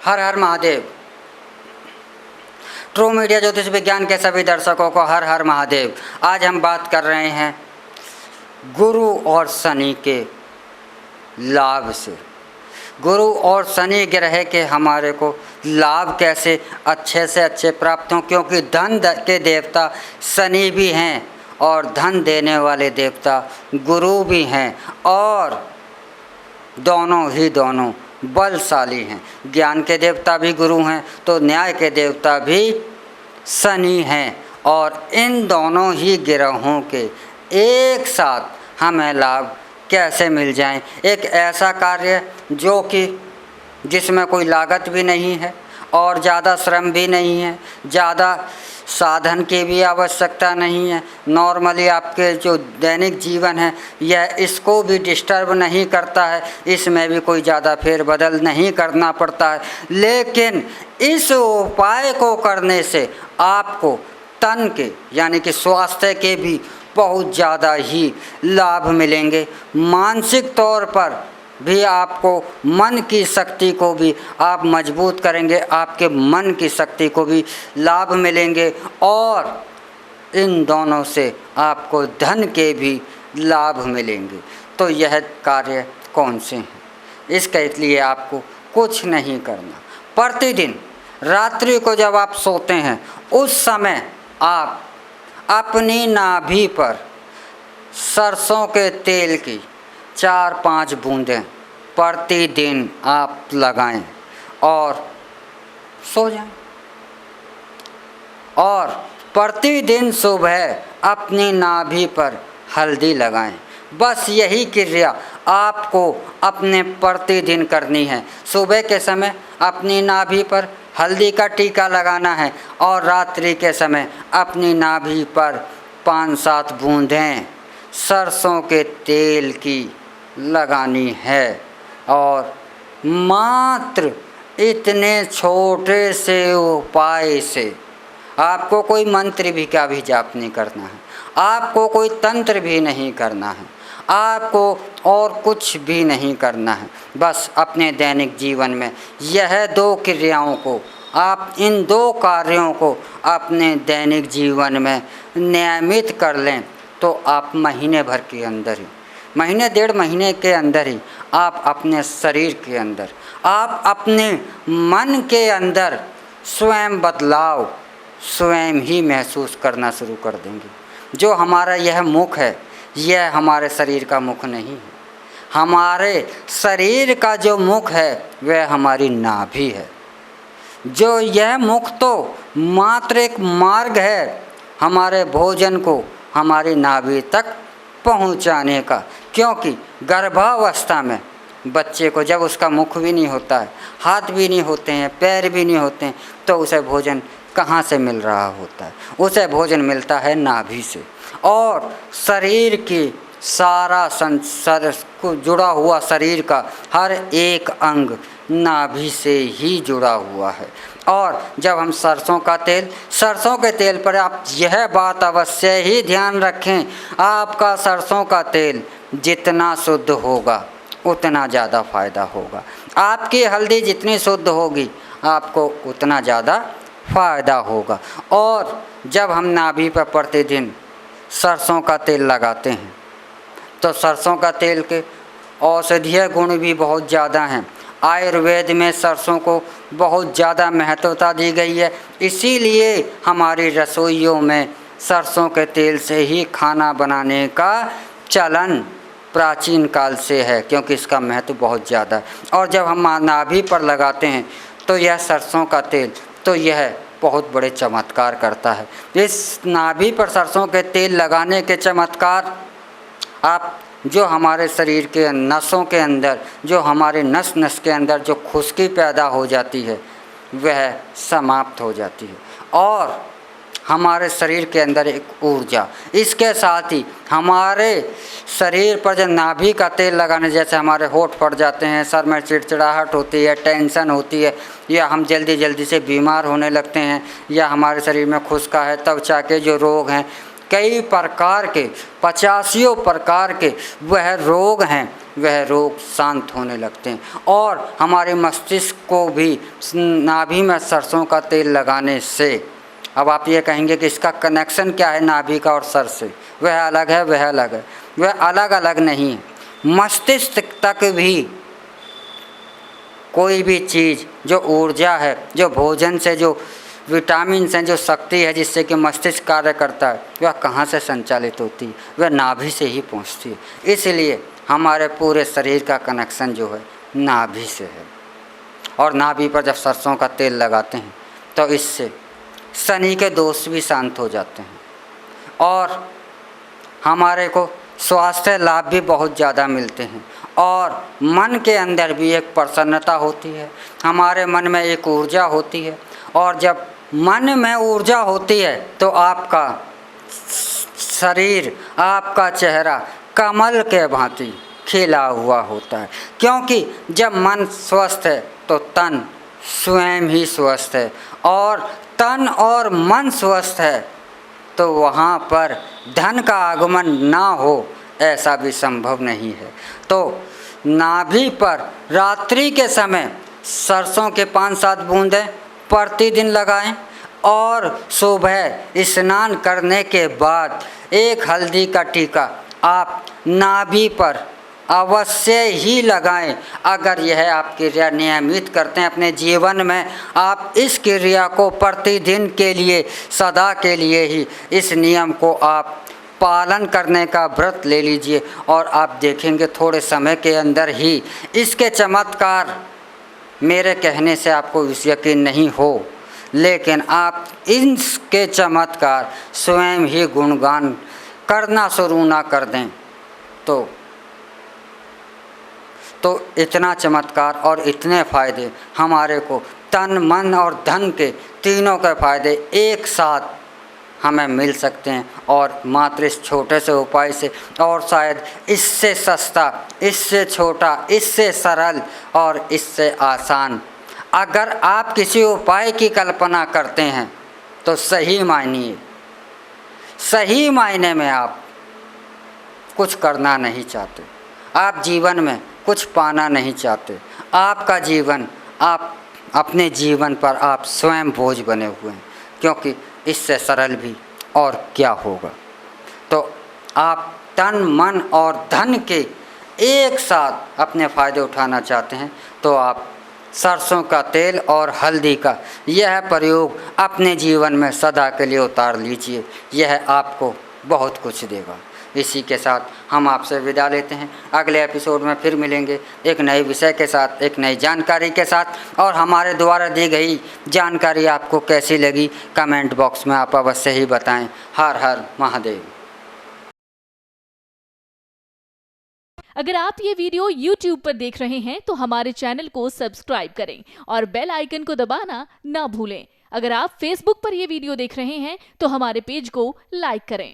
हर हर Mahadev. True media ज्योतिष विज्ञान के सभी दर्शकों को हर हर महादेव। आज हम बात कर रहे हैं गुरु और शनि के लाभ से। गुरु और शनि ग्रह के हमारे को लाभ कैसे अच्छे से अच्छे प्राप्त हों, क्योंकि धन के देवता शनि भी हैं और धन देने वाले देवता गुरु भी हैं, और दोनों बलशाली हैं। ज्ञान के देवता भी गुरु हैं तो न्याय के देवता भी शनि हैं, और इन दोनों ही ग्रहों के एक साथ हमें लाभ कैसे मिल जाएं। एक ऐसा कार्य जो कि जिसमें कोई लागत भी नहीं है और ज़्यादा श्रम भी नहीं है, ज़्यादा साधन की भी आवश्यकता नहीं है। नॉर्मली आपके जो दैनिक जीवन है यह इसको भी डिस्टर्ब नहीं करता है, इसमें भी कोई ज़्यादा फेरबदल नहीं करना पड़ता है। लेकिन इस उपाय को करने से आपको तन के यानी कि स्वास्थ्य के भी बहुत ज़्यादा ही लाभ मिलेंगे। मानसिक तौर पर भी आपको मन की शक्ति को भी आप मजबूत करेंगे, आपके मन की शक्ति को भी लाभ मिलेंगे, और इन दोनों से आपको धन के भी लाभ मिलेंगे। तो यह कार्य कौन से हैं? इसके लिए आपको कुछ नहीं करना। प्रतिदिन रात्रि को जब आप सोते हैं उस समय आप अपनी नाभि पर सरसों के तेल की 4-5 बूंदें प्रतिदिन आप लगाएं और सो जाएं। और प्रतिदिन सुबह अपनी नाभि पर हल्दी लगाएं। बस यही क्रिया आपको अपने प्रतिदिन करनी है। सुबह के समय अपनी नाभि पर हल्दी का टीका लगाना है और रात्रि के समय अपनी नाभि पर 5-7 बूंदें सरसों के तेल की लगानी है। और मात्र इतने छोटे से उपाय से आपको कोई मंत्र भी का भी जाप नहीं करना है, आपको कोई तंत्र भी नहीं करना है, आपको और कुछ भी नहीं करना है। बस अपने दैनिक जीवन में यह 2 क्रियाओं को, आप इन 2 कार्यों को अपने दैनिक जीवन में नियमित कर लें तो आप महीने भर के अंदर ही, महीने 1.5 महीने के अंदर ही आप अपने शरीर के अंदर, आप अपने मन के अंदर स्वयं बदलाव स्वयं ही महसूस करना शुरू कर देंगे। जो हमारा यह मुख है यह हमारे शरीर का मुख नहीं है। हमारे शरीर का जो मुख है वह हमारी नाभि है। जो यह मुख तो मात्र एक मार्ग है हमारे भोजन को हमारी नाभि तक पहुंचाने का, क्योंकि गर्भावस्था में बच्चे को जब उसका मुख भी नहीं होता है, हाथ भी नहीं होते हैं, पैर भी नहीं होते हैं, तो उसे भोजन कहाँ से मिल रहा होता है? उसे भोजन मिलता है नाभि से। और शरीर की सारा संसार को जुड़ा हुआ, शरीर का हर एक अंग नाभि से ही जुड़ा हुआ है। और जब हम सरसों के तेल पर आप यह बात अवश्य ही ध्यान रखें, आपका सरसों का तेल जितना शुद्ध होगा उतना ज़्यादा फायदा होगा। आपकी हल्दी जितनी शुद्ध होगी आपको उतना ज़्यादा फायदा होगा। और जब हम नाभि पर प्रतिदिन सरसों का तेल लगाते हैं तो सरसों का तेल के औषधीय गुण भी बहुत ज़्यादा हैं। आयुर्वेद में सरसों को बहुत ज़्यादा महत्वता दी गई है, इसीलिए हमारी रसोइयों में सरसों के तेल से ही खाना बनाने का चलन प्राचीन काल से है, क्योंकि इसका महत्व बहुत ज़्यादा है। और जब हम नाभि पर लगाते हैं तो यह सरसों का तेल तो यह बहुत बड़े चमत्कार करता है। इस नाभि पर सरसों के तेल लगाने के चमत्कार आप जो हमारे शरीर के नसों के अंदर, जो हमारे नस नस के अंदर जो खुश्की पैदा हो जाती है वह समाप्त हो जाती है, और हमारे शरीर के अंदर एक ऊर्जा, इसके साथ ही हमारे शरीर पर जब नाभि का तेल लगाने, जैसे हमारे होंठ फट जाते हैं, सर में चिड़चिड़ाहट होती है, टेंशन होती है, या हम जल्दी से बीमार होने लगते हैं, या हमारे शरीर में खुश्का है, त्वचा के जो रोग हैं, कई प्रकार के 85 प्रकार के वह रोग हैं, वह रोग शांत होने लगते हैं। और हमारे मस्तिष्क को भी नाभि में सरसों का तेल लगाने से, अब आप ये कहेंगे कि इसका कनेक्शन क्या है नाभि का और सर से, वह अलग है, वह अलग है, वह अलग अलग नहीं है। मस्तिष्क तक भी कोई भी चीज़ जो ऊर्जा है, जो भोजन से, जो विटामिन से, जो शक्ति है जिससे कि मस्तिष्क कार्य करता है, वह कहाँ से संचालित होती है, वह नाभि से ही पहुँचती है। इसलिए हमारे पूरे शरीर का कनेक्शन जो है नाभि से है। और नाभि पर जब सरसों का तेल लगाते हैं तो इससे शनि के दोष भी शांत हो जाते हैं और हमारे को स्वास्थ्य लाभ भी बहुत ज़्यादा मिलते हैं। और मन के अंदर भी एक प्रसन्नता होती है, हमारे मन में एक ऊर्जा होती है। और जब मन में ऊर्जा होती है तो आपका शरीर, आपका चेहरा कमल के भांति खिला हुआ होता है, क्योंकि जब मन स्वस्थ है तो तन स्वयं ही स्वस्थ है, और तन और मन स्वस्थ है तो वहाँ पर धन का आगमन ना हो ऐसा भी संभव नहीं है। तो नाभि पर रात्रि के समय सरसों के 5-7 बूंदें प्रतिदिन लगाएं और सुबह स्नान करने के बाद एक हल्दी का टीका आप नाभि पर अवश्य ही लगाएं। अगर यह आप क्रिया नियमित करते हैं अपने जीवन में, आप इस क्रिया को प्रतिदिन के लिए, सदा के लिए ही इस नियम को आप पालन करने का व्रत ले लीजिए और आप देखेंगे थोड़े समय के अंदर ही इसके चमत्कार। मेरे कहने से आपको यकीन नहीं हो, लेकिन आप इनके चमत्कार स्वयं ही गुणगान करना शुरू ना कर दें तो इतना चमत्कार और इतने फ़ायदे हमारे को तन, मन और धन के तीनों के फ़ायदे एक साथ हमें मिल सकते हैं। और मात्र इस छोटे से उपाय से, और शायद इससे सस्ता, इससे छोटा, इससे सरल और इससे आसान अगर आप किसी उपाय की कल्पना करते हैं तो सही मायने में आप कुछ करना नहीं चाहते, आप जीवन में कुछ पाना नहीं चाहते। आपका जीवन, आप अपने जीवन पर आप स्वयं बोझ बने हुए हैं, क्योंकि इससे सरल भी और क्या होगा। तो आप तन, मन और धन के एक साथ अपने फ़ायदे उठाना चाहते हैं तो आप सरसों का तेल और हल्दी का यह प्रयोग अपने जीवन में सदा के लिए उतार लीजिए, यह आपको बहुत कुछ देगा। इसी के साथ हम आपसे विदा लेते हैं। अगले एपिसोड में फिर मिलेंगे एक नए विषय के साथ, एक नई जानकारी के साथ। और हमारे द्वारा दी गई जानकारी आपको कैसी लगी कमेंट बॉक्स में आप अवश्य ही बताएं। हर हर महादेव। अगर आप ये वीडियो YouTube पर देख रहे हैं तो हमारे चैनल को सब्सक्राइब करें और बेल आइकन को दबाना ना भूलें। अगर आप Facebook पर ये वीडियो देख रहे हैं तो हमारे पेज को लाइक करें।